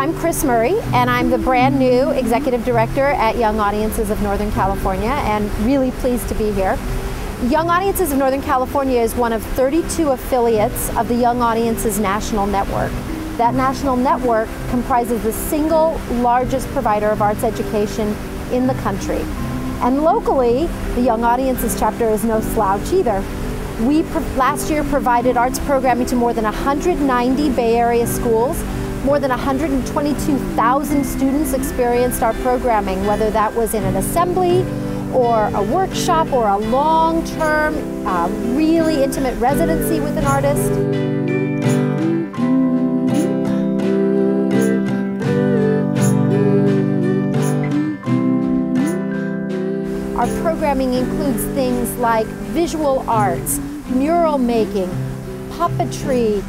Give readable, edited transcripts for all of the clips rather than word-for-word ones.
I'm Chris Murray, and I'm the brand new Executive Director at Young Audiences of Northern California, and really pleased to be here. Young Audiences of Northern California is one of 32 affiliates of the Young Audiences National Network. That national network comprises the single largest provider of arts education in the country. And locally, the Young Audiences chapter is no slouch either. We last year provided arts programming to more than 190 Bay Area schools. More than 122,000 students experienced our programming, whether that was in an assembly or a workshop or a long-term, really intimate residency with an artist. Our programming includes things like visual arts, mural making, puppetry,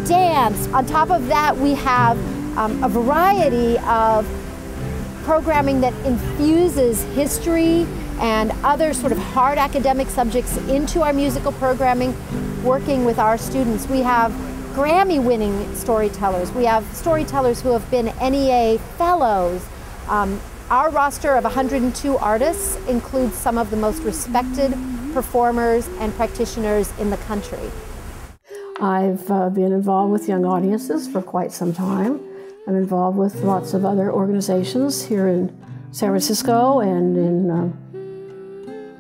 dance. On top of that, we have a variety of programming that infuses history and other sort of hard academic subjects into our musical programming, working with our students. We have Grammy-winning storytellers. We have storytellers who have been NEA fellows. Our roster of 102 artists includes some of the most respected performers and practitioners in the country. I've been involved with Young Audiences for quite some time. I'm involved with lots of other organizations here in San Francisco and in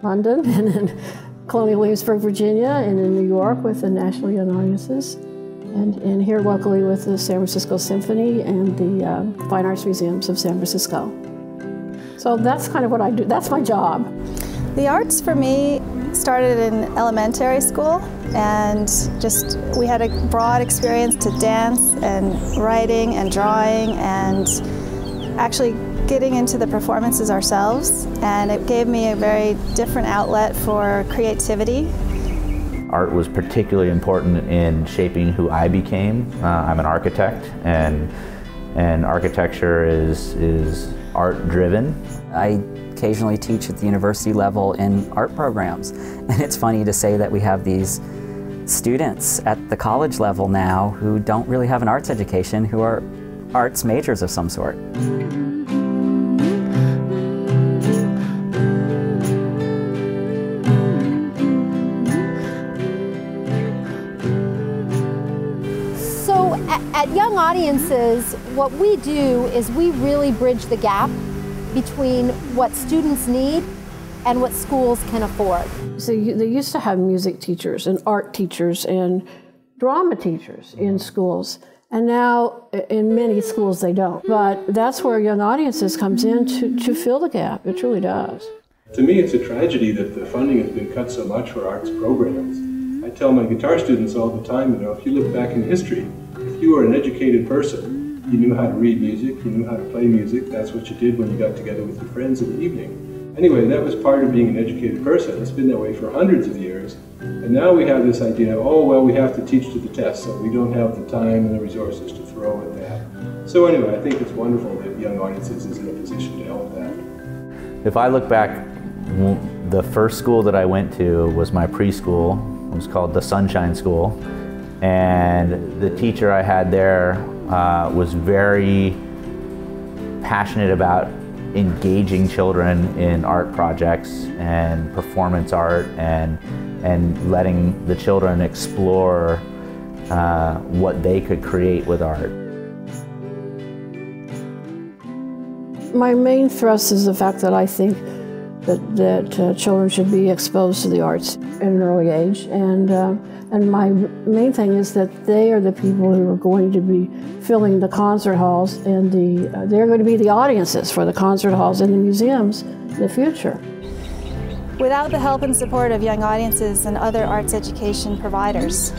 London and in Colonial Williamsburg, Virginia, and in New York with the National Young Audiences, and here locally with the San Francisco Symphony and the Fine Arts Museums of San Francisco. So that's kind of what I do. That's my job. The arts for me started in elementary school, and we had a broad experience to dance and writing and drawing and actually getting into the performances ourselves, and it gave me a very different outlet for creativity. Art was particularly important in shaping who I became. I'm an architect, and architecture is art-driven. I occasionally teach at the university level in art programs, and it's funny to say that we have these students at the college level now who don't really have an arts education, who are arts majors of some sort. So at Young Audiences, what we do is we really bridge the gap between what students need and what schools can afford. So they used to have music teachers and art teachers and drama teachers in schools, and now in many schools they don't. But that's where Young Audiences comes in to fill the gap. It truly does. To me, it's a tragedy that the funding has been cut so much for arts programs. I tell my guitar students all the time, if you look back in history, if you were an educated person, you knew how to read music, you knew how to play music. That's what you did when you got together with your friends in the evening. Anyway, that was part of being an educated person. It's been that way for hundreds of years. And now we have this idea, oh, well, we have to teach to the test, so we don't have the time and the resources to throw at that. So anyway, I think it's wonderful that Young Audiences is in a position to help that. If I look back, the first school that I went to was my preschool. It was called the Sunshine School. And the teacher I had there was very passionate about engaging children in art projects and performance art and letting the children explore what they could create with art. My main thrust is the fact that I think that children should be exposed to the arts at an early age, and my main thing is that they are the people who are going to be filling the concert halls, and they're going to be the audiences for the concert halls and the museums in the future. Without the help and support of Young Audiences and other arts education providers,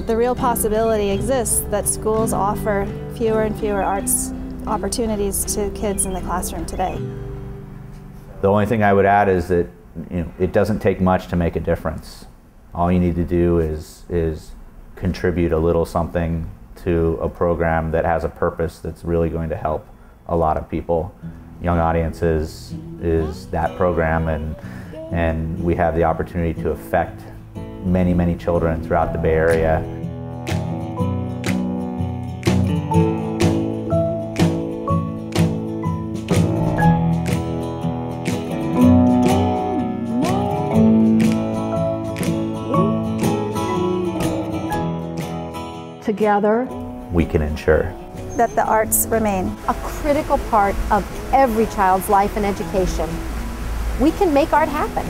the real possibility exists that schools offer fewer and fewer arts opportunities to kids in the classroom today. The only thing I would add is that it doesn't take much to make a difference. All you need to do is contribute a little something to a program that has a purpose that's really going to help a lot of people. Young Audiences is that program, and we have the opportunity to affect many, many children throughout the Bay Area. together, we can ensure that the arts remain a critical part of every child's life and education. We can make art happen.